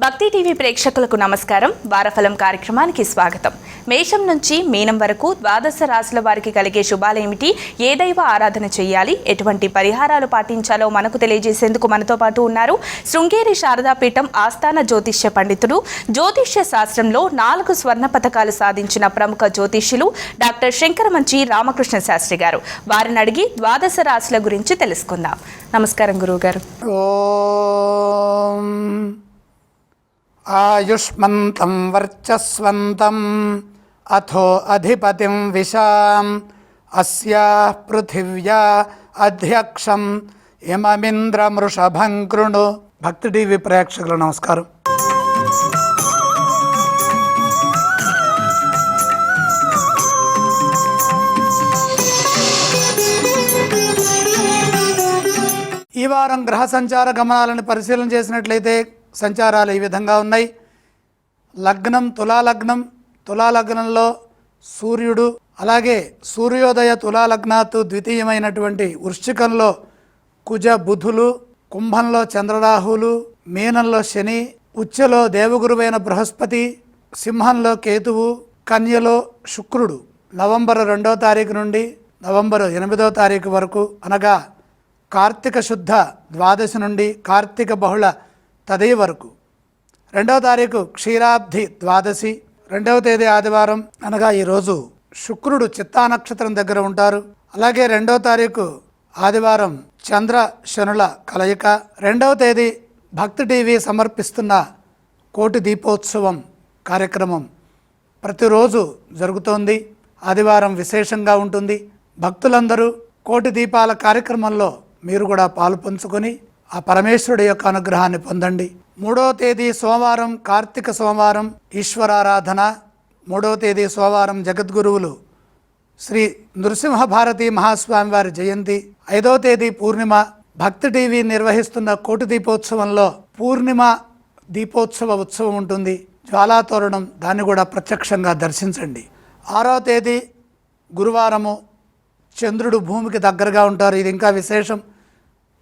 భక్తి టీవీ ప్రేక్షకులకు నమస్కారం. వారఫలం కార్యక్రమానికి స్వాగతం. మేషం నుంచి మీనం వరకు ద్వాదశ రాశుల వారికి కలిగే శుభాలేమిటి, ఏ దైవ ఆరాధన చేయాలి, ఎటువంటి పరిహారాలు పాటించాలో మనకు తెలియజేసేందుకు మనతో పాటు ఉన్నారు శృంగేరి శారదాపీఠం ఆస్థాన జ్యోతిష్య పండితుడు, జ్యోతిష్య శాస్త్రంలో 4 స్వర్ణ పతకాలు సాధించిన ప్రముఖ జ్యోతిష్యులు డాక్టర్ శంకరమంచి రామకృష్ణ శాస్త్రి గారు. వారిని అడిగి ద్వాదశ రాశుల గురించి తెలుసుకుందాం. నమస్కారం గురువు గారు. ఆయుష్మంతం వర్చస్వంతం అథో అధిపతిం విశాం అస్యాః పృథివ్యా అధ్యక్షం ఇమమింద్రమృషభం కృణు. భక్తి టీవీ ప్రేక్షకులు నమస్కారం. ఈ వారం గ్రహ సంచార గమనాలను పరిశీలన చేసినట్లయితే సంచారాలు ఈ విధంగా ఉన్నాయి. లగ్నం తులాలగ్నం, తులాలగ్నంలో సూర్యుడు, అలాగే సూర్యోదయ తులాలగ్నాత్ ద్వితీయమైనటువంటి వృశ్చికంలో కుజ బుధులు, కుంభంలో చంద్రరాహులు, మీనంలో శని, ఉచ్చలో దేవగురువైన బృహస్పతి, సింహంలో కేతువు, కన్యలో శుక్రుడు. నవంబర్ 2వ తారీఖు నుండి నవంబర్ 8వ తారీఖు వరకు, అనగా కార్తీక శుద్ధ ద్వాదశి నుండి కార్తీక బహుళ తది వరకు. 2వ తారీఖు క్షీరాబ్ధి ద్వాదశి, 2వ తేదీ ఆదివారం, అనగా ఈరోజు శుక్రుడు చిత్తా నక్షత్రం దగ్గర ఉంటారు. అలాగే 2వ తారీఖు ఆదివారం చంద్ర శనుల కలయిక. 2వ తేదీ భక్తి టీవీ సమర్పిస్తున్న కోటి దీపోత్సవం కార్యక్రమం ప్రతిరోజు జరుగుతోంది. ఆదివారం విశేషంగా ఉంటుంది. భక్తులందరూ కోటి దీపాల కార్యక్రమంలో మీరు కూడా పాలు పంచుకొని ఆ పరమేశ్వరుడి యొక్క అనుగ్రహాన్ని పొందండి. 3వ తేదీ సోమవారం కార్తీక సోమవారం ఈశ్వరారాధన. 3వ తేదీ సోమవారం జగద్గురువులు శ్రీ నృసింహ భారతీ మహాస్వామి వారి జయంతి. 5వ తేదీ పూర్ణిమ. భక్తి టీవీ నిర్వహిస్తున్న కోటి దీపోత్సవంలో పూర్ణిమ దీపోత్సవ ఉత్సవం ఉంటుంది. జ్వాలాతోరణం, దాన్ని కూడా ప్రత్యక్షంగా దర్శించండి. 6వ తేదీ గురువారము చంద్రుడు భూమికి దగ్గరగా ఉంటారు. ఇది ఇంకా విశేషం.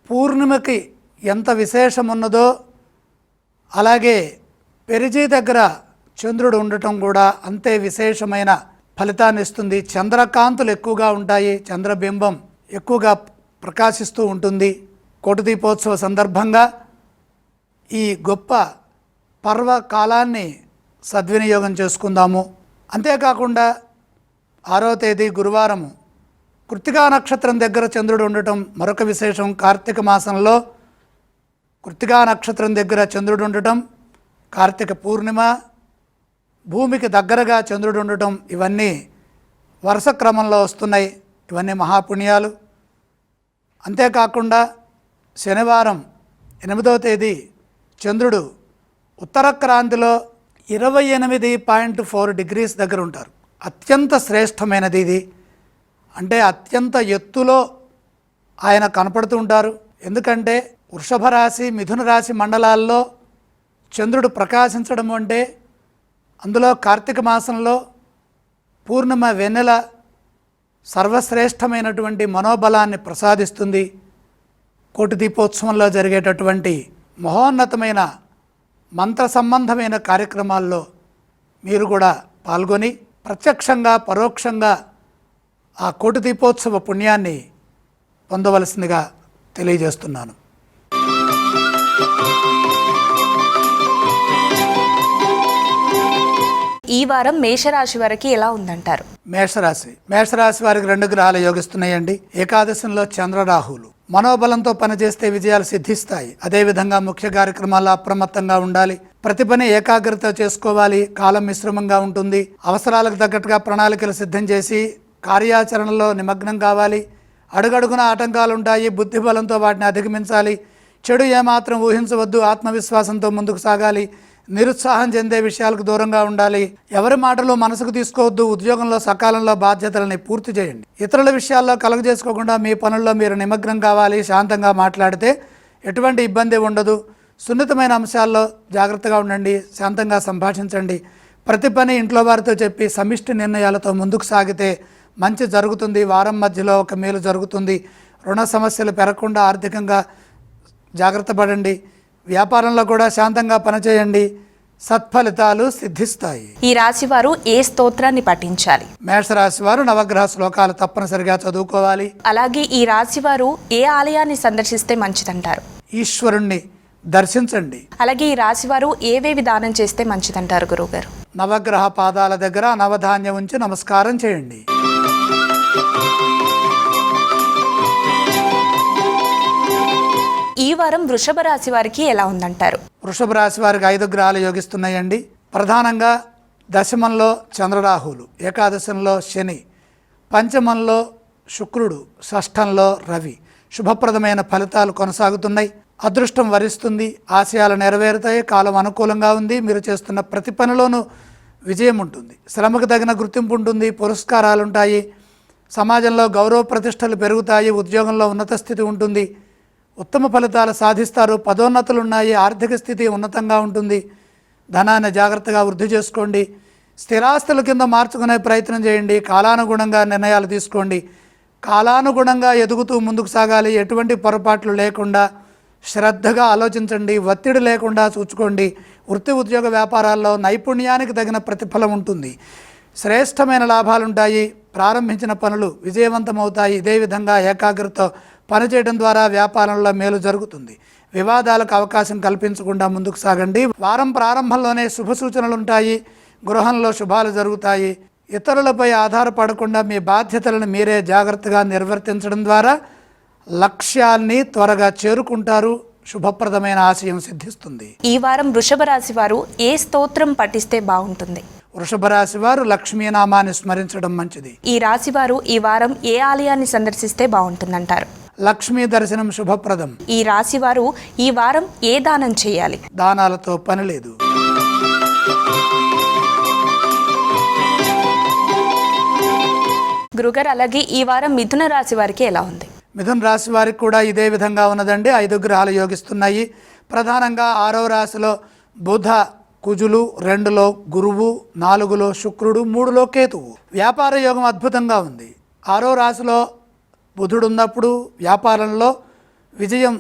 పూర్ణిమకి ఎంత విశేషం ఉన్నదో అలాగే పెరిజీ దగ్గర చంద్రుడు ఉండటం కూడా అంతే విశేషమైన ఫలితాన్ని ఇస్తుంది. చంద్రకాంతులు ఎక్కువగా ఉంటాయి, చంద్రబింబం ఎక్కువగా ప్రకాశిస్తూ ఉంటుంది. కోటి దీపోత్సవ సందర్భంగా ఈ గొప్ప పర్వకాలాన్ని సద్వినియోగం చేసుకుందాము. అంతేకాకుండా 6వ తేదీ గురువారము కృత్తికా నక్షత్రం దగ్గర చంద్రుడు ఉండటం మరొక విశేషం. కార్తీక మాసంలో కృత్తికా నక్షత్రం దగ్గర చంద్రుడు ఉండటం, కార్తీక పూర్ణిమ, భూమికి దగ్గరగా చంద్రుడు ఉండటం, ఇవన్నీ వరుస క్రమంలో వస్తున్నాయి. ఇవన్నీ మహాపుణ్యాలు. అంతేకాకుండా శనివారం 8వ తేదీ చంద్రుడు ఉత్తర క్రాంతిలో 28.4 డిగ్రీస్ దగ్గర ఉంటారు. అత్యంత శ్రేష్టమైనది ఇది. అంటే అత్యంత ఎత్తులో ఆయన కనపడుతూ ఉంటారు. ఎందుకంటే వృషభ రాశి, మిథున రాశి మండలాల్లో చంద్రుడు ప్రకాశించడం అంటే అందులో కార్తీక మాసంలో పూర్ణిమ వెన్నెల సర్వశ్రేష్టమైనటువంటి మనోబలాన్ని ప్రసాదిస్తుంది. కోటి దీపోత్సవంలో జరిగేటటువంటి మహోన్నతమైన మంత్ర సంబంధమైన కార్యక్రమాల్లో మీరు కూడా పాల్గొని ప్రత్యక్షంగా పరోక్షంగా ఆ కోటి దీపోత్సవ పుణ్యాన్ని పొందవలసిందిగా తెలియజేస్తున్నాను. ఈ వారం మేషరాశి వారికి ఎలా ఉందంటారు? మేషరాశి వారికి 2 గ్రహాలు యోగిస్తున్నాయండి. ఏకాదశంలో చంద్రరాహులు. మనోబలంతో పనిచేస్తే విజయాలు సిద్ధిస్తాయి. అదేవిధంగా ముఖ్య కార్యక్రమాల్లో అప్రమత్తంగా ఉండాలి. ప్రతి పని ఏకాగ్రత చేసుకోవాలి. కాలం మిశ్రమంగా ఉంటుంది. అవసరాలకు తగ్గట్టుగా ప్రణాళికలు సిద్ధం చేసి కార్యాచరణలో నిమగ్నం కావాలి. అడుగడుగున ఆటంకాలు ఉంటాయి. బుద్ధి బలంతో వాటిని అధిగమించాలి. చెడు ఏమాత్రం ఊహించవద్దు. ఆత్మవిశ్వాసంతో ముందుకు సాగాలి. నిరుత్సాహం చెందే విషయాలకు దూరంగా ఉండాలి. ఎవరి మాటలు మనసుకు తీసుకోవద్దు. ఉద్యోగంలో సకాలంలో బాధ్యతలని పూర్తి చేయండి. ఇతరుల విషయాల్లో కలుగజేసుకోకుండా మీ పనుల్లో మీరు నిమగ్నం కావాలి. శాంతంగా మాట్లాడితే ఎటువంటి ఇబ్బంది ఉండదు. సున్నితమైన అంశాల్లో జాగ్రత్తగా ఉండండి. శాంతంగా సంభాషించండి. ప్రతి పని ఇంట్లో వారితో చెప్పి సమిష్టి నిర్ణయాలతో ముందుకు సాగితే మంచి జరుగుతుంది. వారం మధ్యలో ఒక మేలు జరుగుతుంది. రుణ సమస్యలు పెరగకుండా ఆర్థికంగా జాగ్రత్త పడండి. వ్యాపారంలో కూడా శాంతంగా పనిచేయండి, సత్ఫలితాలు సిద్ధిస్తాయి. ఈ రాశి వారు ఏ స్తోత్రాన్ని పఠించాలి? మేషరాశి వారు నవగ్రహ శ్లోకాలు తప్పనిసరిగా చదువుకోవాలి. అలాగే ఈ రాశి వారు ఏ ఆలయాన్ని సందర్శిస్తే మంచిదంటారు? ఈశ్వరుణ్ణి దర్శించండి. అలాగే ఈ రాశి వారు ఏవేవి దానం చేస్తే మంచిదంటారు గురువుగారు? నవగ్రహ పాదాల దగ్గర నవధాన్యం ఉంచి నమస్కారం చేయండి. ఈ వారం వృషభ రాశి వారికి ఎలా ఉందంటారు? వృషభ రాశి వారికి 5 గ్రహాలు యోగిస్తున్నాయండి. ప్రధానంగా దశమంలో చంద్రరాహువులు, ఏకాదశంలో శని, పంచమంలో శుక్రుడు, షష్ఠంలో రవి. శుభప్రదమైన ఫలితాలు కొనసాగుతున్నాయి. అదృష్టం వరిస్తుంది, ఆశయాలు నెరవేరుతాయి, కాలం అనుకూలంగా ఉంది. మీరు చేస్తున్న ప్రతి పనిలోనూ విజయం ఉంటుంది, శ్రమకు తగిన గుర్తింపు ఉంటుంది, పురస్కారాలు ఉంటాయి, సమాజంలో గౌరవ ప్రతిష్టలు పెరుగుతాయి, ఉద్యోగంలో ఉన్నత స్థితి ఉంటుంది, ఉత్తమ ఫలితాలు సాధిస్తారు, పదోన్నతులు ఉన్నాయి, ఆర్థిక స్థితి ఉన్నతంగా ఉంటుంది. ధనాన్ని జాగ్రత్తగా వృద్ధి చేసుకోండి. స్థిరాస్తుల కింద మార్చుకునే ప్రయత్నం చేయండి. కాలానుగుణంగా నిర్ణయాలు తీసుకోండి. కాలానుగుణంగా ఎదుగుతూ ముందుకు సాగాలి. ఎటువంటి పొరపాట్లు లేకుండా శ్రద్ధగా ఆలోచించండి. ఒత్తిడి లేకుండా చూసుకోండి. వృత్తి ఉద్యోగ వ్యాపారాల్లో నైపుణ్యానికి తగిన ప్రతిఫలం ఉంటుంది. శ్రేష్టమైన లాభాలుంటాయి. ప్రారంభించిన పనులు విజయవంతమవుతాయి. ఇదే విధంగా ఏకాగ్రతతో పనిచేయడం ద్వారా వ్యాపారంలో మేలు జరుగుతుంది. వివాదాలకు అవకాశం కల్పించకుండా ముందుకు సాగండి. వారం ప్రారంభంలోనే శుభ సూచనలు ఉంటాయి. గృహంలో శుభాలు జరుగుతాయి. ఇతరులపై ఆధారపడకుండా మీ బాధ్యతలను మీరే జాగ్రత్తగా నిర్వర్తించడం ద్వారా లక్ష్యాన్ని త్వరగా చేరుకుంటారు. శుభప్రదమైన ఆశయం సిద్ధిస్తుంది. ఈ వారం వృషభ రాశి వారు ఏ స్తోత్రం పఠిస్తే బాగుంటుంది? వృషభ రాశి వారు లక్ష్మీనామాన్ని స్మరించడం మంచిది. ఈ రాశి వారు ఈ వారం ఏ ఆలయాన్ని సందర్శిస్తే బాగుంటుందంటారు? లక్ష్మీ దర్శనం శుభప్రదం. ఈ రాశి వారు ఈ వారం ఏ దానం చేయాలి? దానాలతో పని లేదు. గురుగారు, అలాగే ఈ వారం మిథున రాశి వారికి ఎలా ఉంది? మిథున రాశి వారికి కూడా ఇదే విధంగా ఉన్నదండి. 5 గ్రహాలు యోగిస్తున్నాయి. ప్రధానంగా 6వ రాశిలో బుధ, కుజులు, 2లో గురువు, 4లో శుక్రుడు, 3లో కేతువు. వ్యాపార యోగం అద్భుతంగా ఉంది. 6వ రాశిలో బుధుడు ఉన్నప్పుడు వ్యాపారంలో విజయం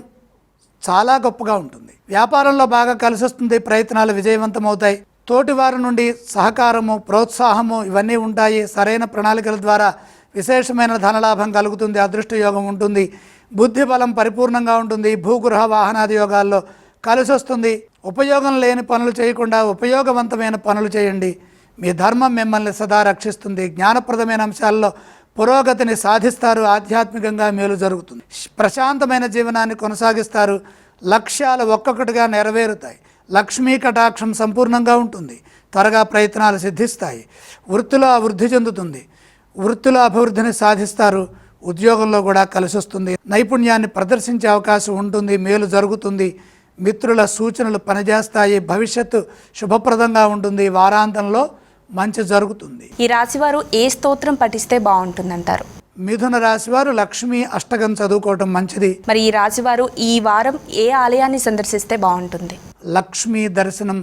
చాలా గొప్పగా ఉంటుంది. వ్యాపారంలో బాగా కలిసి వస్తుంది. ప్రయత్నాలు విజయవంతమవుతాయి. తోటి వారి నుండి సహకారము, ప్రోత్సాహము ఇవన్నీ ఉంటాయి. సరైన ప్రణాళికల ద్వారా విశేషమైన ధనలాభం కలుగుతుంది. అదృష్ట యోగం ఉంటుంది. బుద్ధి బలం పరిపూర్ణంగా ఉంటుంది. భూగృహ వాహనాది యోగాల్లో కలిసి వస్తుంది. ఉపయోగం లేని పనులు చేయకుండా ఉపయోగవంతమైన పనులు చేయండి. మీ ధర్మం మిమ్మల్ని సదా రక్షిస్తుంది. జ్ఞానప్రదమైన అంశాల్లో పురోగతిని సాధిస్తారు. ఆధ్యాత్మికంగా మేలు జరుగుతుంది. ప్రశాంతమైన జీవనాన్ని కొనసాగిస్తారు. లక్ష్యాలు ఒక్కొక్కటిగా నెరవేరుతాయి. లక్ష్మీ కటాక్షం సంపూర్ణంగా ఉంటుంది. త్వరగా ప్రయత్నాలు సిద్ధిస్తాయి. వృత్తిలో అభివృద్ధి చెందుతుంది. వృత్తిలో అభివృద్ధిని సాధిస్తారు. ఉద్యోగంలో కూడా కలిసి వస్తుంది. నైపుణ్యాన్ని ప్రదర్శించే అవకాశం ఉంటుంది. మేలు జరుగుతుంది. మిత్రుల సూచనలు పనిచేస్తాయి. భవిష్యత్తు శుభప్రదంగా ఉంటుంది. వారాంతంలో మంచి జరుగుతుంది. ఈ రాశి వారు ఏ స్తోత్రం పఠిస్తే బాగుంటుందంటారు? మిథున రాశి వారు లక్ష్మీ అష్టకం చదువుకోవటం మంచిది. మరి ఈ రాశి వారు ఈ వారం ఏ ఆలయాన్ని సందర్శిస్తే బాగుంటుంది? లక్ష్మీ దర్శనం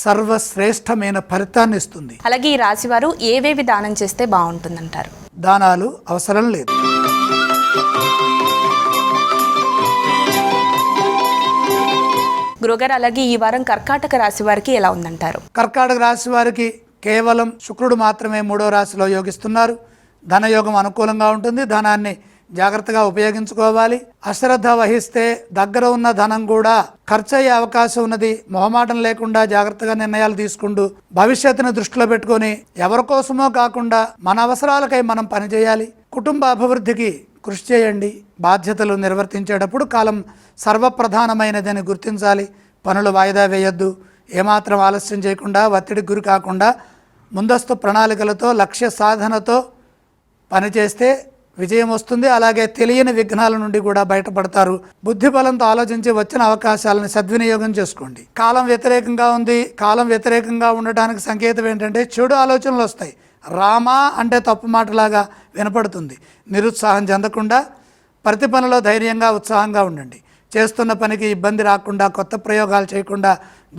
సర్వశ్రేష్టమైన ఫలితాన్ని ఇస్తుంది. అలాగే ఈ రాశి వారు ఏవేవి దానం చేస్తే బాగుంటుందంటారు? దానాలు అవసరం లేదు. గురుగారు, అలాగే ఈ వారం కర్కాటక రాశి వారికి ఎలా ఉందంటారు? కర్కాటక రాశి వారికి కేవలం శుక్రుడు మాత్రమే 3వ రాశిలో యోగిస్తున్నారు. ధనయోగం అనుకూలంగా ఉంటుంది. ధనాన్ని జాగ్రత్తగా ఉపయోగించుకోవాలి. అశ్రద్ధ వహిస్తే దగ్గర ఉన్న ధనం కూడా ఖర్చు అయ్యే అవకాశం ఉన్నది. మొహమాటం లేకుండా జాగ్రత్తగా నిర్ణయాలు తీసుకుంటూ భవిష్యత్తును దృష్టిలో పెట్టుకొని ఎవరి కోసమో కాకుండా మన అవసరాలకై మనం పనిచేయాలి. కుటుంబ అభివృద్ధికి కృషి చేయండి. బాధ్యతలు నిర్వర్తించేటప్పుడు కాలం సర్వప్రధానమైనదని గుర్తించాలి. పనులు వాయిదా వేయొద్దు. ఏమాత్రం ఆలస్యం చేయకుండా, ఒత్తిడికి గురి కాకుండా ముందస్తు ప్రణాళికలతో లక్ష్య సాధనతో పనిచేస్తే విజయం వస్తుంది. అలాగే తెలియని విఘ్నాల నుండి కూడా బయటపడతారు. బుద్ధి బలంతో ఆలోచించి వచ్చిన అవకాశాలను సద్వినియోగం చేసుకోండి. కాలం వ్యతిరేకంగా ఉంది. కాలం వ్యతిరేకంగా ఉండటానికి సంకేతం ఏంటంటే చెడు ఆలోచనలు వస్తాయి. రామా అంటే తప్పు మాటలాగా వినపడుతుంది. నిరుత్సాహం చెందకుండా ప్రతి పనిలో ధైర్యంగా ఉత్సాహంగా ఉండండి. చేస్తున్న పనికి ఇబ్బంది రాకుండా, కొత్త ప్రయోగాలు చేయకుండా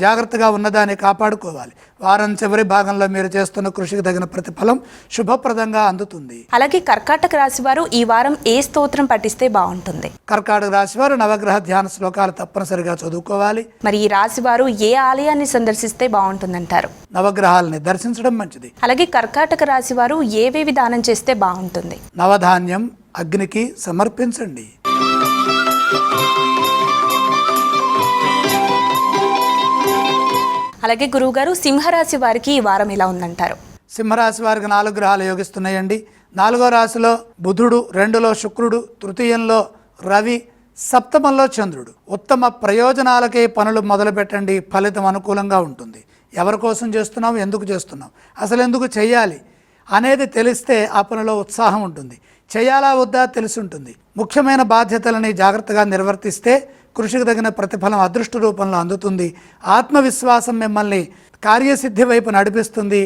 జాగ్రత్తగా ఉన్నదాన్ని కాపాడుకోవాలి. వారం చివరి భాగంలో మీరు చేస్తున్న కృషికి తగిన ప్రతిఫలం శుభప్రదంగా అందుతుంది. అలాగే కర్కాటక రాశి వారు ఈ వారం ఏ స్తోత్రం పఠిస్తే బాగుంటుంది? కర్కాటక రాశి వారు నవగ్రహ ధ్యాన శ్లోకాలు తప్పనిసరిగా చదువుకోవాలి. మరి ఈ రాశి వారు ఏ ఆలయాన్ని సందర్శిస్తే బాగుంటుందంటారు? నవగ్రహాలని దర్శించడం మంచిది. అలాగే కర్కాటక రాశి వారు ఏవేవి దానం చేస్తే బాగుంటుంది? నవధాన్యం అగ్నికి సమర్పించండి. అలాగే గురువుగారు, సింహరాశి వారికి ఈ వారం ఎలా ఉందంటారు? సింహరాశి వారికి 4 గ్రహాలు యోగిస్తున్నాయండి. 4వ రాశిలో బుధుడు, 2లో శుక్రుడు, తృతీయంలో రవి, సప్తమంలో చంద్రుడు. ఉత్తమ ప్రయోజనాలకే పనులు మొదలు పెట్టండి, ఫలితం అనుకూలంగా ఉంటుంది. ఎవరి కోసం చేస్తున్నాం, ఎందుకు చేస్తున్నాం, అసలు ఎందుకు చేయాలి అనేది తెలిస్తే ఆ పనిలో ఉత్సాహం ఉంటుంది. చేయాలా వద్దా తెలిసి ఉంటుంది. ముఖ్యమైన బాధ్యతలని జాగ్రత్తగా నిర్వర్తిస్తే కృషికి తగిన ప్రతిఫలం అదృష్ట రూపంలో అందుతుంది. ఆత్మవిశ్వాసం మిమ్మల్ని కార్యసిద్ధి వైపు నడిపిస్తుంది,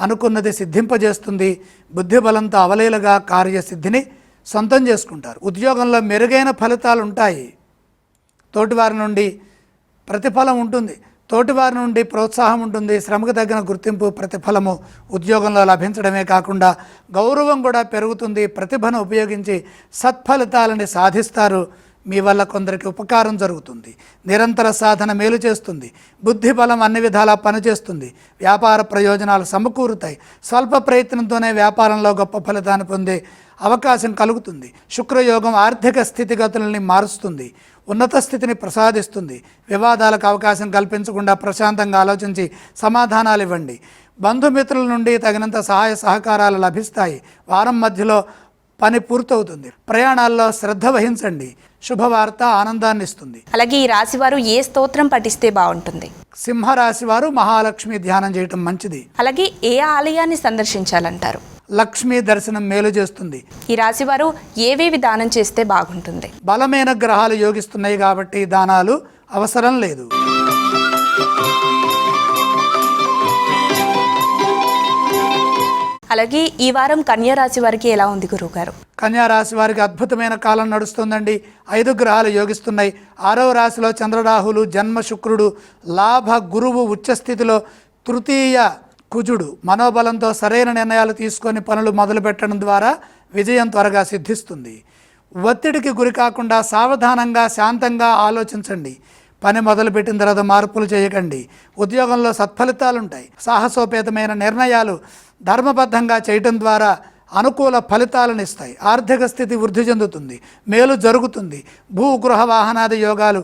అనుకున్నది సిద్ధింపజేస్తుంది. బుద్ధిబలంతో అవలీలగా కార్యసిద్ధిని సొంతం చేసుకుంటారు. ఉద్యోగంలో మెరుగైన ఫలితాలు ఉంటాయి. తోటివారి నుండి ప్రతిఫలం ఉంటుంది, తోటివారి నుండి ప్రోత్సాహం ఉంటుంది. శ్రమకు తగిన గుర్తింపు, ప్రతిఫలము ఉద్యోగంలో లభించడమే కాకుండా గౌరవం కూడా పెరుగుతుంది. ప్రతిభను ఉపయోగించి సత్ఫలితాలని సాధిస్తారు. మీ వల్ల కొందరికి ఉపకారం జరుగుతుంది. నిరంతర సాధన మేలు చేస్తుంది. బుద్ధి బలం అన్ని విధాలా పనిచేస్తుంది. వ్యాపార ప్రయోజనాలు సమకూరుతాయి. స్వల్ప ప్రయత్నంతోనే వ్యాపారంలో గొప్ప ఫలితాన్ని పొందే అవకాశం కలుగుతుంది. శుక్రయోగం ఆర్థిక స్థితిగతులని మారుస్తుంది, ఉన్నత స్థితిని ప్రసాదిస్తుంది. వివాదాలకు అవకాశం కల్పించకుండా ప్రశాంతంగా ఆలోచించి సమాధానాలు ఇవ్వండి. బంధుమిత్రుల నుండి తగినంత సహాయ సహకారాలు లభిస్తాయి. వారం మధ్యలో పని పూర్తవుతుంది. ప్రయాణాల్లో శ్రద్ధ వహించండి. శుభవార్త ఆనందాన్ని ఇస్తుంది. అలాగే ఈ రాశి వారు ఏ స్తోత్రం పఠిస్తే బాగుంటుంది? సింహరాశి వారు మహాలక్ష్మి ధ్యానం చేయటం మంచిది. అలాగే ఏ ఆలయాన్ని సందర్శించాలంటారు? లక్ష్మీ దర్శనం మేలు చేస్తుంది. ఈ రాశి వారు ఏవేవి దానం చేస్తే బాగుంటుంది? బలమైన గ్రహాలు యోగిస్తున్నాయి కాబట్టి దానాలు అవసరం లేదు. అలాగే ఈ వారం కన్యా రాశి వారికి ఎలా ఉంది గురువుగారు? కన్యా రాశి వారికి అద్భుతమైన కాలం నడుస్తుందండి. 5 గ్రహాలు యోగిస్తున్నాయి. 6వ రాశిలో చంద్రరాహులు, జన్మ శుక్రుడు, లాభ గురువు ఉచ్చస్థితిలో, తృతీయ కుజుడు. మనోబలంతో సరైన నిర్ణయాలు తీసుకొని పనులు మొదలు పెట్టడం ద్వారా విజయం త్వరగా సిద్ధిస్తుంది. ఒత్తిడికి గురి కాకుండా సావధానంగా, శాంతంగా ఆలోచించండి. పని మొదలుపెట్టిన తర్వాత మార్పులు చేయకండి. ఉద్యోగంలో సత్ఫలితాలు ఉంటాయి. సాహసోపేతమైన నిర్ణయాలు ధర్మబద్ధంగా చేయటం ద్వారా అనుకూల ఫలితాలను ఇస్తాయి. ఆర్థిక స్థితి వృద్ధి చెందుతుంది, మేలు జరుగుతుంది. భూగృహ వాహనాది యోగాలు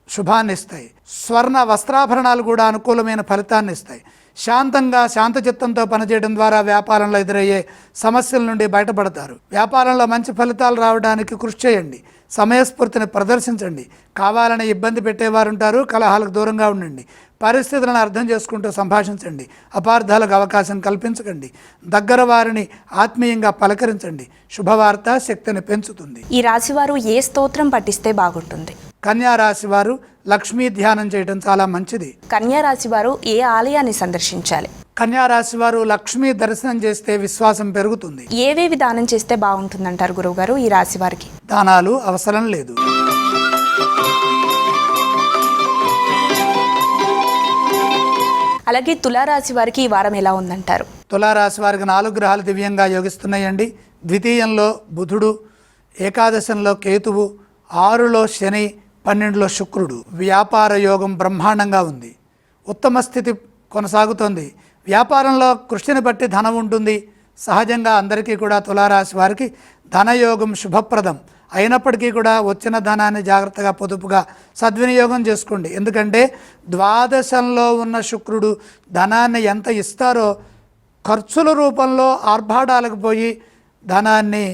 శుభాన్ని ఇస్తాయి. స్వర్ణ వస్త్రాభరణాలు కూడా అనుకూలమైన ఫలితాన్ని ఇస్తాయి. శాంతంగా, శాంతచిత్తంతో పనిచేయడం ద్వారా వ్యాపారంలో ఎదురయ్యే సమస్యల నుండి బయటపడతారు. వ్యాపారంలో మంచి ఫలితాలు రావడానికి కృషి చేయండి. సమయస్ఫూర్తిని ప్రదర్శించండి. కావాలని ఇబ్బంది పెట్టేవారు ఉంటారు, కలహాలకు దూరంగా ఉండండి. పరిస్థితులను అర్థం చేసుకుంటూ సంభాషించండి. అపార్థాలకు అవకాశం కల్పించకండి. దగ్గర వారిని ఆత్మీయంగా పలకరించండి. శుభవార్త శక్తిని పెంచుతుంది. ఈ రాశి వారు ఏ స్తోత్రం పఠిస్తే బాగుంటుంది? కన్యా రాశి వారు లక్ష్మీ ధ్యానం చేయడం చాలా మంచిది. కన్యా రాశి వారు ఏ ఆలయాన్ని సందర్శించాలి? కన్యా రాశి వారు లక్ష్మీ దర్శనం చేస్తే విశ్వాసం పెరుగుతుంది. ఏవేవి దానం చేస్తే బాగుంటుందంటారు గురువుగారు ఈ రాశి వారికి? దానాలు అవసరం లేదు. అలాగే తులారాశి వారికి ఈ వారం ఎలా ఉందంటారు? తులారాశి వారికి 4 గ్రహాలు దివ్యంగా యోగిస్తున్నాయండి. ద్వితీయంలో బుధుడు, ఏకాదశంలో కేతువు, 6లో శని, 12లో శుక్రుడు. వ్యాపార యోగం బ్రహ్మాండంగా ఉంది. ఉత్తమ స్థితి కొనసాగుతోంది. వ్యాపారంలో కృషిని బట్టి ధనం ఉంటుంది. సహజంగా అందరికీ కూడా తులారాశి వారికి ధనయోగం శుభప్రదం అయినప్పటికీ కూడా వచ్చిన ధనాన్ని జాగ్రత్తగా పొదుపుగా సద్వినియోగం చేసుకోండి. ఎందుకంటే ద్వాదశంలో ఉన్న శుక్రుడు ధనాన్ని ఎంత ఇస్తారో ఖర్చుల రూపంలో ఆర్భాటాలకు పోయి ధనాన్ని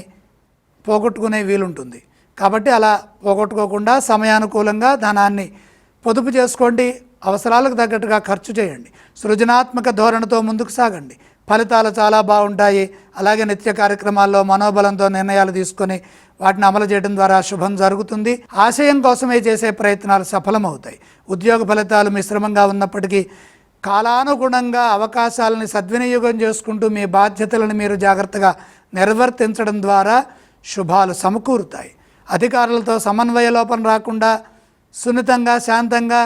పోగొట్టుకునే వీలుంటుంది. కాబట్టి అలా పోగొట్టుకోకుండా సమయానుకూలంగా ధనాన్ని పొదుపు చేసుకోండి. అవసరాలకు తగ్గట్టుగా ఖర్చు చేయండి. సృజనాత్మక ధోరణితో ముందుకు సాగండి. ఫలితాలు చాలా బాగుంటాయి. అలాగే నిత్య కార్యక్రమాల్లో మనోబలంతో నిర్ణయాలు తీసుకొని వాటిని అమలు చేయడం ద్వారా శుభం జరుగుతుంది. ఆశయం కోసమే చేసే ప్రయత్నాలు సఫలమవుతాయి. ఉద్యోగ ఫలితాలు మిశ్రమంగా ఉన్నప్పటికీ కాలానుగుణంగా అవకాశాలని సద్వినియోగం చేసుకుంటూ మీ బాధ్యతలను మీరు జాగ్రత్తగా నిర్వర్తించడం ద్వారా శుభాలు సమకూరుతాయి. అధికారులతో సమన్వయ లోపం రాకుండా సున్నితంగా శాంతంగా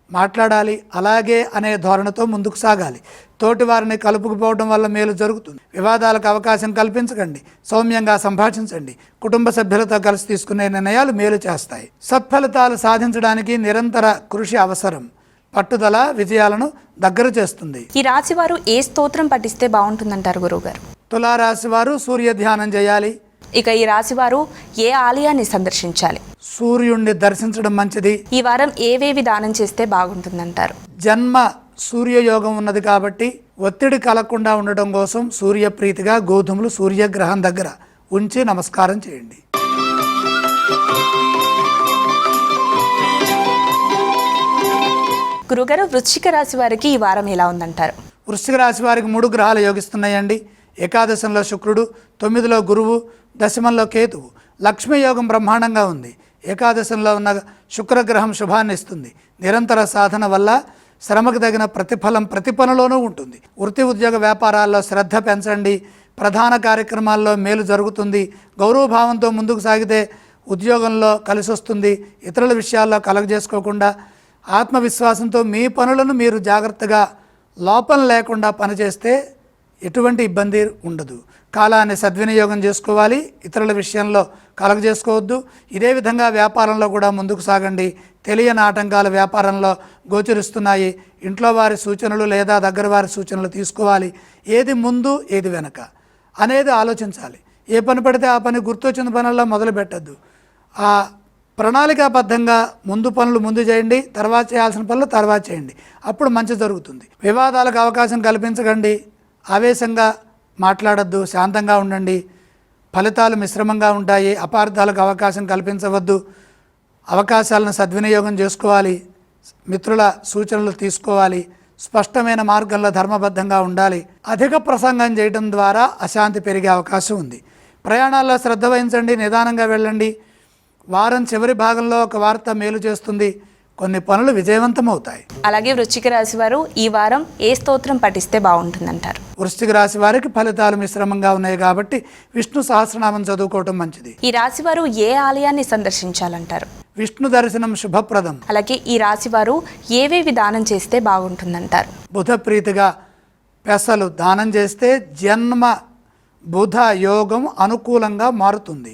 మాట్లాడాలి, అలాగే అనే ధోరణితో ముందుకు సాగాలి. తోటి వారిని కలుపుకుపోవడం వల్ల మేలు జరుగుతుంది. వివాదాలకు అవకాశం కల్పించకండి, సౌమ్యంగా సంభాషించండి. కుటుంబ సభ్యులతో కలిసి తీసుకునే నిర్ణయాలు మేలు చేస్తాయి. సత్ఫలితాలు సాధించడానికి నిరంతర కృషి అవసరం. పట్టుదల విజయాలను దగ్గర చేస్తుంది. ఈ రాశి వారు ఏ స్తోత్రం పఠిస్తే బాగుంటుందంటారు గురువుగారు? తులారాశి వారు సూర్య ధ్యానం చేయాలి. ఇక ఈ రాశి వారు ఏ ఆలయాన్ని సందర్శించాలి? సూర్యుణ్ణి దర్శించడం మంచిది. ఈ వారం ఏవేవి దానం చేస్తే బాగుంటుందంటారు? జన్మ సూర్యయోగం ఉన్నది కాబట్టి ఒత్తిడి కలగకుండా ఉండడం కోసం సూర్యప్రీతిగా గోధుమలు సూర్యగ్రహం దగ్గర ఉంచి నమస్కారం చేయండి. గురుగారు, వృశ్చిక రాశి వారికి ఈ వారం ఎలా ఉందంటారు? వృశ్చిక రాశి వారికి 3 గ్రహాలు యోగిస్తున్నాయండి. ఏకాదశంలో శుక్రుడు, 9లో గురువు, దశమంలో కేతువు. లక్ష్మీ యోగం బ్రహ్మాండంగా ఉంది. ఏకాదశంలో ఉన్న శుక్రగ్రహం శుభాన్ని ఇస్తుంది. నిరంతర సాధన వల్ల శ్రమకు తగిన ప్రతిఫలం ప్రతి పనిలోనూ ఉంటుంది. వృత్తి ఉద్యోగ వ్యాపారాల్లో శ్రద్ధ పెంచండి. ప్రధాన కార్యక్రమాల్లో మేలు జరుగుతుంది. గౌరవభావంతో ముందుకు సాగితే ఉద్యోగంలో కలిసి వస్తుంది. ఇతరుల విషయాల్లో కలగజేసుకోకుండా ఆత్మవిశ్వాసంతో మీ పనులను మీరు జాగ్రత్తగా లోపం లేకుండా పనిచేస్తే ఎటువంటి ఇబ్బంది ఉండదు. కాలాన్ని సద్వినియోగం చేసుకోవాలి. ఇతరుల విషయంలో కలగజేసుకోవద్దు. ఇదే విధంగా వ్యాపారంలో కూడా ముందుకు సాగండి. తెలియని ఆటంకాలు వ్యాపారంలో గోచరిస్తున్నాయి. ఇంట్లో వారి సూచనలు లేదా దగ్గర వారి సూచనలు తీసుకోవాలి. ఏది ముందు ఏది వెనక అనేది ఆలోచించాలి. ఏ పని పడితే ఆ పని గుర్తొచ్చిన పనుల్లో మొదలు పెట్టద్దు. ఆ ప్రణాళికాబద్ధంగా ముందు పనులు ముందు చేయండి, తర్వాత చేయాల్సిన పనులు తర్వాత చేయండి. అప్పుడు మంచి జరుగుతుంది. వివాదాలకు అవకాశం కల్పించకండి. ఆవేశంగా మాట్లాడద్దు, శాంతంగా ఉండండి. ఫలితాలు మిశ్రమంగా ఉంటాయి. అపార్థాలకు అవకాశం కల్పించవద్దు. అవకాశాలను సద్వినియోగం చేసుకోవాలి. మిత్రుల సూచనలు తీసుకోవాలి. స్పష్టమైన మార్గంలో ధర్మబద్ధంగా ఉండాలి. అధిక ప్రసంగం చేయడం ద్వారా అశాంతి పెరిగే అవకాశం ఉంది. ప్రయాణాల్లో శ్రద్ధ వహించండి, నిదానంగా వెళ్ళండి. వారం చివరి భాగంలో ఒక వార్త మేలు చేస్తుంది. కొన్ని పనులు విజయవంతమవుతాయి. అలాగే వృశ్చిక రాశి వారు ఈ వారం ఏ స్తోత్రం పఠిస్తే బాగుంటుందంటారు? వృశ్చిక రాశి వారికి ఫలితాలు మిశ్రమంగా ఉన్నాయి కాబట్టి విష్ణు సహస్రనామం చదువుకోవటం మంచిది. ఈ రాశి వారు ఏ ఆలయాన్ని సందర్శించాలంటారు? విష్ణు దర్శనం శుభప్రదం. అలాగే ఈ రాశి వారు ఏవేవి దానం చేస్తే బాగుంటుందంటారు? బుధ ప్రీతిగా పెసలు దానం చేస్తే జన్మ బుధ యోగం అనుకూలంగా మారుతుంది.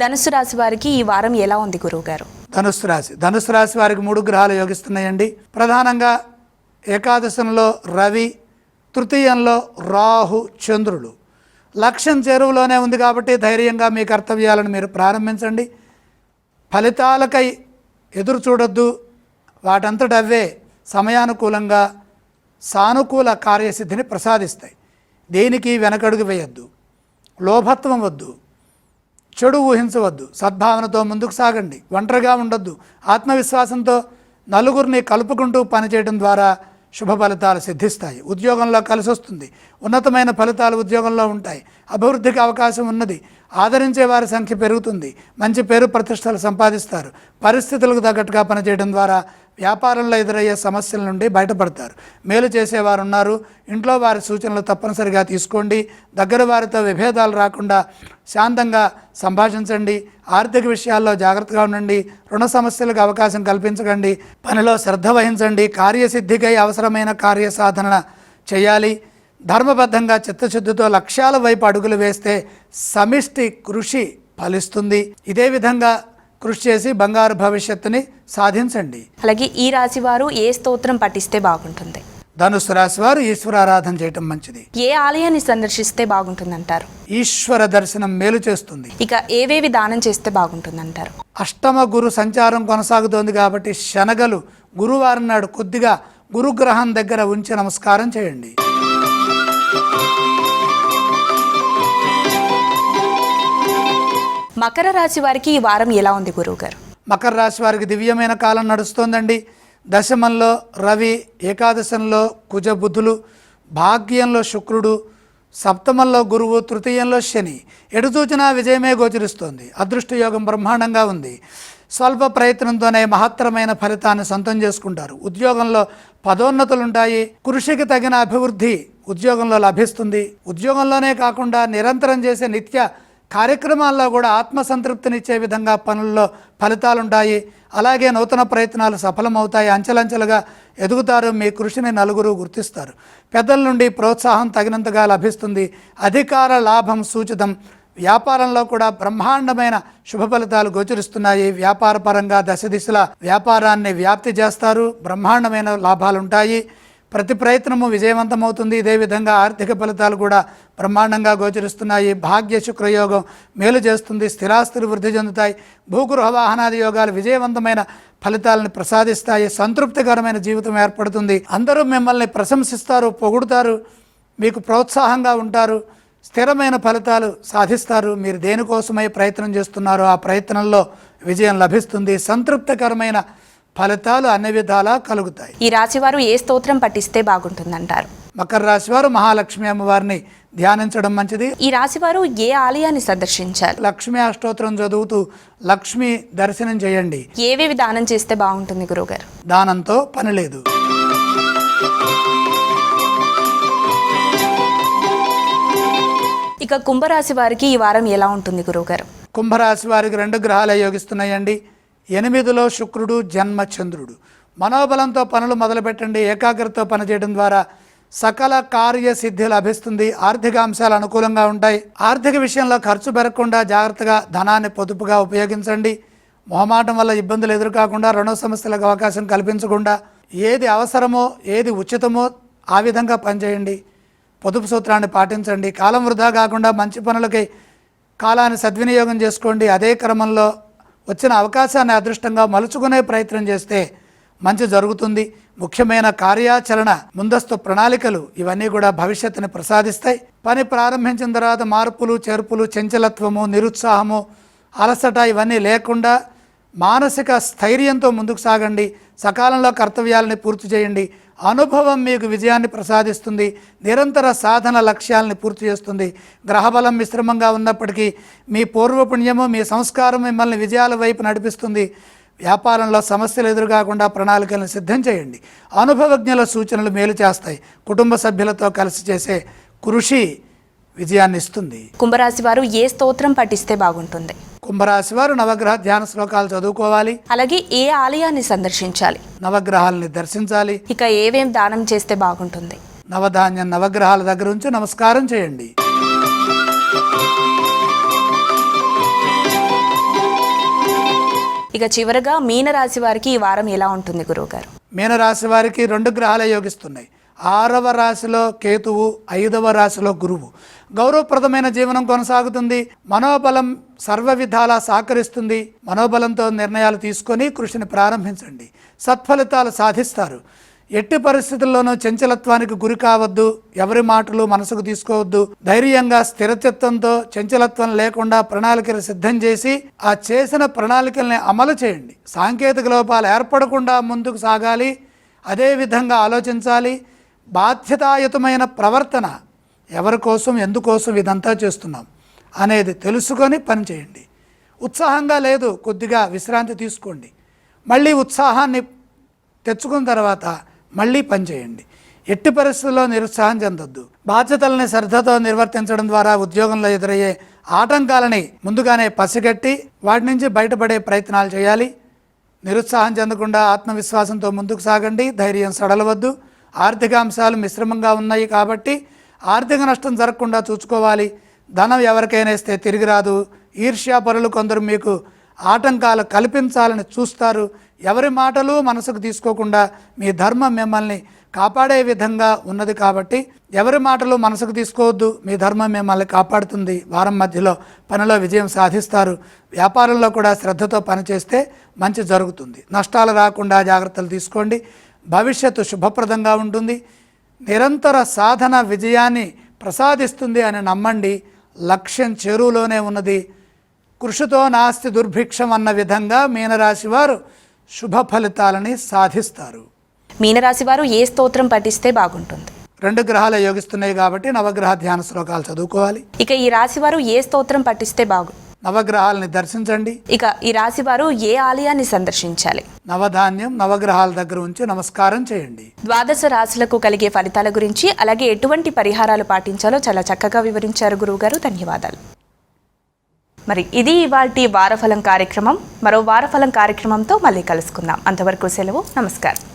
ధనుసు రాశి వారికి ఈ వారం ఎలా ఉంది గురువుగారు? ధనుసు రాశి వారికి 3 గ్రహాలు యోగిస్తున్నాయండి. ప్రధానంగా ఏకాదశంలో రవి, తృతీయంలో రాహు, చంద్రుడు. లక్ష్యం చెరువులోనే ఉంది కాబట్టి ధైర్యంగా మీ కర్తవ్యాలను మీరు ప్రారంభించండి. ఫలితాలకై ఎదురు చూడొద్దు. వాటంతటవే సమయానుకూలంగా సానుకూల కార్యసిద్ధిని ప్రసాదిస్తాయి. దేనికి వెనకడుగు వేయొద్దు. లోభత్వం వద్దు. చెడు ఊహించవద్దు. సద్భావనతో ముందుకు సాగండి. ఒంటరిగా ఉండొద్దు. ఆత్మవిశ్వాసంతో నలుగురిని కలుపుకుంటూ పనిచేయడం ద్వారా శుభ ఫలితాలు సిద్ధిస్తాయి. ఉద్యోగంలో కలిసి వస్తుంది. ఉన్నతమైన ఫలితాలు ఉద్యోగంలో ఉంటాయి. అభివృద్ధికి అవకాశం ఉన్నది. ఆదరించే వారి సంఖ్య పెరుగుతుంది. మంచి పేరు ప్రతిష్టలు సంపాదిస్తారు. పరిస్థితులకు తగ్గట్టుగా పనిచేయడం ద్వారా వ్యాపారంలో ఎదురయ్యే సమస్యల నుండి బయటపడతారు. మేలు చేసేవారు ఉన్నారు. ఇంట్లో వారి సూచనలు తప్పనిసరిగా తీసుకోండి. దగ్గర వారితో విభేదాలు రాకుండా శాంతంగా సంభాషించండి. ఆర్థిక విషయాల్లో జాగ్రత్తగా ఉండండి. రుణ సమస్యలకు అవకాశం కల్పించకండి. పనిలో శ్రద్ధ వహించండి. కార్యసిద్ధికై అవసరమైన కార్యసాధన చేయాలి. ధర్మబద్ధంగా చిత్తశుద్ధితో లక్ష్యాల వైపు అడుగులు వేస్తే సమిష్టి కృషి ఫలిస్తుంది. ఇదే విధంగా కృషి చేసి బంగారు భవిష్యత్తుని సాధించండి. అలాగే ఈ రాశి వారు ఏ స్తోత్రం పఠిస్తే బాగుంటుంది? ధనుసు రాశి వారు ఈశ్వరారాధన చేయటం మంచిది. ఏ ఆలయాన్ని సందర్శిస్తే బాగుంటుందంటారు? ఈశ్వర దర్శనం మేలు చేస్తుంది. ఇక ఏవేవి దానం చేస్తే బాగుంటుందంటారు? అష్టమ గురు సంచారం కొనసాగుతోంది కాబట్టి శనగలు గురువారం నాడు కొద్దిగా గురుగ్రహం దగ్గర ఉంచి నమస్కారం చేయండి. మకర రాశి వారికి ఈ వారం ఎలా ఉంది గురువుగారు? మకర రాశి వారికి దివ్యమైన కాలం నడుస్తోందండి. దశమంలో రవి, ఏకాదశంలో కుజ బుధులు, భాగ్యంలో శుక్రుడు, సప్తమంలో గురువు, తృతీయంలో శని. ఎటు చూచినా విజయమే గోచరిస్తోంది. అదృష్ట యోగం బ్రహ్మాండంగా ఉంది. స్వల్ప ప్రయత్నంతోనే మహత్తరమైన ఫలితాన్ని సొంతం చేసుకుంటారు. ఉద్యోగంలో పదోన్నతులుంటాయి. కృషికి తగిన అభివృద్ధి ఉద్యోగంలో లభిస్తుంది. ఉద్యోగంలోనే కాకుండా నిరంతరం చేసే నిత్య కార్యక్రమాల్లో కూడా ఆత్మసంతృప్తినిచ్చే విధంగా పనుల్లో ఫలితాలుంటాయి. అలాగే నూతన ప్రయత్నాలు సఫలమవుతాయి. అంచెలంచెలుగా ఎదుగుతారు. మీ కృషిని నలుగురు గుర్తిస్తారు. పెద్దల నుండి ప్రోత్సాహం తగినంతగా లభిస్తుంది. అధికార లాభం సూచితం. వ్యాపారంలో కూడా బ్రహ్మాండమైన శుభ ఫలితాలు గోచరిస్తున్నాయి. వ్యాపార పరంగా దశ దిశల వ్యాపారాన్ని వ్యాప్తి చేస్తారు. బ్రహ్మాండమైన లాభాలుంటాయి. ప్రతి ప్రయత్నము విజయవంతమవుతుంది. ఇదే విధంగా ఆర్థిక ఫలితాలు కూడా బ్రహ్మాండంగా గోచరిస్తున్నాయి. భాగ్య శుక్రయోగం మేలు చేస్తుంది. స్థిరాస్తులు వృద్ధి చెందుతాయి. భూగృహ వాహనాది యోగాలు విజయవంతమైన ఫలితాలను ప్రసాదిస్తాయి. సంతృప్తికరమైన జీవితం ఏర్పడుతుంది. అందరూ మిమ్మల్ని ప్రశంసిస్తారు, పొగుడుతారు, మీకు ప్రోత్సాహంగా ఉంటారు. స్థిరమైన ఫలితాలు సాధిస్తారు. మీరు దేనికోసమై ప్రయత్నం చేస్తున్నారో ఆ ప్రయత్నంలో విజయం లభిస్తుంది. సంతృప్తికరమైన ఫలితాలు అన్ని విధాలా కలుగుతాయి. ఈ రాశివారు ఏ స్తోత్రం పఠిస్తే బాగుంటుందంటారు? మకర రాశి వారు మహాలక్ష్మి అమ్మవారిని ధ్యానించడం మంచిది. ఈ రాశివారు ఏ ఆలయాన్ని సందర్శించాలి? లక్ష్మీ అష్టోత్తరం చదువుతూ లక్ష్మి దర్శనం చేయండి. ఏవేవి దానం చేస్తే బాగుంటుంది గురువుగారు? దానంతో పని లేదు. ఇక కుంభరాశి వారికి ఈ వారం ఎలా ఉంటుంది గురువుగారు? కుంభరాశి వారికి 2 గ్రహాలు యోగిస్తున్నాయండి. 8లో శుక్రుడు, జన్మ చంద్రుడు. మనోబలంతో పనులు మొదలుపెట్టండి. ఏకాగ్రతతో పనిచేయడం ద్వారా సకల కార్యసిద్ధి లభిస్తుంది. ఆర్థిక అంశాలు అనుకూలంగా ఉంటాయి. ఆర్థిక విషయంలో ఖర్చు పెరగకుండా జాగ్రత్తగా ధనాన్ని పొదుపుగా ఉపయోగించండి. మొహమాటం వల్ల ఇబ్బందులు ఎదురుకాకుండా, రుణ సమస్యలకు అవకాశం కల్పించకుండా, ఏది అవసరమో ఏది ఉచితమో ఆ విధంగా పనిచేయండి. పొదుపు సూత్రాన్ని పాటించండి. కాలం వృధా కాకుండా మంచి పనులకి కాలాన్ని సద్వినియోగం చేసుకోండి. అదే క్రమంలో వచ్చిన అవకాశాన్ని అదృష్టంగా మలుచుకునే ప్రయత్నం చేస్తే మంచి జరుగుతుంది. ముఖ్యమైన కార్యాచరణ, ముందస్తు ప్రణాళికలు ఇవన్నీ కూడా భవిష్యత్తుని ప్రసాదిస్తాయి. పని ప్రారంభించిన తర్వాత మార్పులు, చేర్పులు, చంచలత్వము, నిరుత్సాహము, అలసట ఇవన్నీ లేకుండా మానసిక స్థైర్యంతో ముందుకు సాగండి. సకాలంలో కర్తవ్యాలని పూర్తి చేయండి. అనుభవం మీకు విజయాన్ని ప్రసాదిస్తుంది. నిరంతర సాధన లక్ష్యాలని పూర్తి చేస్తుంది. గ్రహబలం మిశ్రమంగా ఉన్నప్పటికీ మీ పూర్వపుణ్యము, మీ సంస్కారం మిమ్మల్ని విజయాల వైపు నడిపిస్తుంది. వ్యాపారంలో సమస్యలు ఎదురుకాకుండా ప్రణాళికలను సిద్ధం చేయండి. అనుభవజ్ఞుల సూచనలు మేలు చేస్తాయి. కుటుంబ సభ్యులతో కలిసి చేసే కృషి విజయాన్ని ఇస్తుంది. కుంభరాశి వారు ఏ స్తోత్రం పఠిస్తే బాగుంటుంది? కుంభరాశి వారు నవగ్రహ ధ్యాన శ్లోకాలు చదువుకోవాలి. అలాగే ఏ ఆలయాన్ని సందర్శించాలి? నవగ్రహాలని దర్శించాలి. ఇక ఏవేం దానం చేస్తే బాగుంటుంది? నవధాన్యం నవగ్రహాల దగ్గర ఉంచి నమస్కారం చేయండి. ఇక చివరగా మీనరాశి వారికి ఈ వారం ఎలా ఉంటుంది గురువుగారు? మీనరాశి వారికి 2 గ్రహాలు యోగిస్తున్నాయి. 6వ రాశిలో కేతువు, 5వ రాశిలో గురువు. గౌరవప్రదమైన జీవనం కొనసాగుతుంది. మనోబలం సర్వ విధాలా సహకరిస్తుంది. మనోబలంతో నిర్ణయాలు తీసుకొని కృషిని ప్రారంభించండి. సత్ఫలితాలు సాధిస్తారు. ఎట్టి పరిస్థితుల్లోనూ చంచలత్వానికి గురి కావద్దు. ఎవరి మాటలు మనసుకు తీసుకోవద్దు. ధైర్యంగా స్థిరచిత్తంతో చంచలత్వం లేకుండా ప్రణాళికలు సిద్ధం చేసి ఆ చేసిన ప్రణాళికల్ని అమలు చేయండి. సాంకేతిక లోపాలు ఏర్పడకుండా ముందుకు సాగాలి. అదేవిధంగా ఆలోచించాలి. బాధ్యతాయుతమైన ప్రవర్తన, ఎవరి కోసం ఎందుకోసం ఇదంతా చేస్తున్నాం అనేది తెలుసుకొని పనిచేయండి. ఉత్సాహంగా లేదు, కొద్దిగా విశ్రాంతి తీసుకోండి. మళ్ళీ ఉత్సాహాన్ని తెచ్చుకున్న తర్వాత మళ్ళీ పనిచేయండి. ఎట్టి పరిస్థితుల్లో నిరుత్సాహం చెందొద్దు. బాధ్యతలని శ్రద్ధతో నిర్వర్తించడం ద్వారా ఉద్యోగంలో ఎదురయ్యే ఆటంకాలని ముందుగానే పసిగట్టి వాటి నుంచి బయటపడే ప్రయత్నాలు చేయాలి. నిరుత్సాహం చెందకుండా ఆత్మవిశ్వాసంతో ముందుకు సాగండి. ధైర్యం సడలవద్దు. ఆర్థిక అంశాలు మిశ్రమంగా ఉన్నాయి కాబట్టి ఆర్థిక నష్టం జరగకుండా చూసుకోవాలి. ధనం ఎవరికైనా ఇస్తే తిరిగి రాదు. ఈర్ష్యాపరులు కొందరు మీకు ఆటంకాలు కల్పించాలని చూస్తారు. ఎవరి మాటలు మనసుకు తీసుకోకుండా మీ ధర్మం మిమ్మల్ని కాపాడే విధంగా ఉన్నది కాబట్టి ఎవరి మాటలు మనసుకు తీసుకోవద్దు. మీ ధర్మం మిమ్మల్ని కాపాడుతుంది. వారం మధ్యలో పనిలో విజయం సాధిస్తారు. వ్యాపారంలో కూడా శ్రద్ధతో పనిచేస్తే మంచి జరుగుతుంది. నష్టాలు రాకుండా జాగ్రత్తలు తీసుకోండి. భవిష్యత్తు శుభప్రదంగా ఉంటుంది. నిరంతర సాధన విజయాన్ని ప్రసాదిస్తుంది అని నమ్మండి. లక్ష్యం చెరువులోనే ఉన్నది. కృషితో నాస్తి దుర్భిక్షం అన్న విధంగా మీనరాశి వారు శుభ ఫలితాలని సాధిస్తారు. మీనరాశి వారు ఏ స్తోత్రం పఠిస్తే బాగుంటుంది? 2 గ్రహాలు యోగిస్తున్నాయి కాబట్టి నవగ్రహ ధ్యాన శ్లోకాలు చదువుకోవాలి. ఇక ఈ రాశి వారు ఏ స్తోత్రం పఠిస్తే నవగ్రహాలని దర్శించండి. ఇక ఈ రాశి వారు ఏ ఆలయాన్ని సందర్శించాలి? నవధాన్యం నవగ్రహాల దగ్గర ఉంచి నమస్కారం చేయండి. ద్వాదశ రాశులకు కలిగే ఫలితాల గురించి, అలాగే ఎటువంటి పరిహారాలు పాటించాలో చాలా చక్కగా వివరించారు గురువుగారు. ధన్యవాదాలు. మరి ఇది ఇవాల్టి వారఫలం కార్యక్రమం. మరో వారఫలం కార్యక్రమంతో మళ్ళీ కలుసుకుందాం. అంతవరకు సెలవు. నమస్కారం.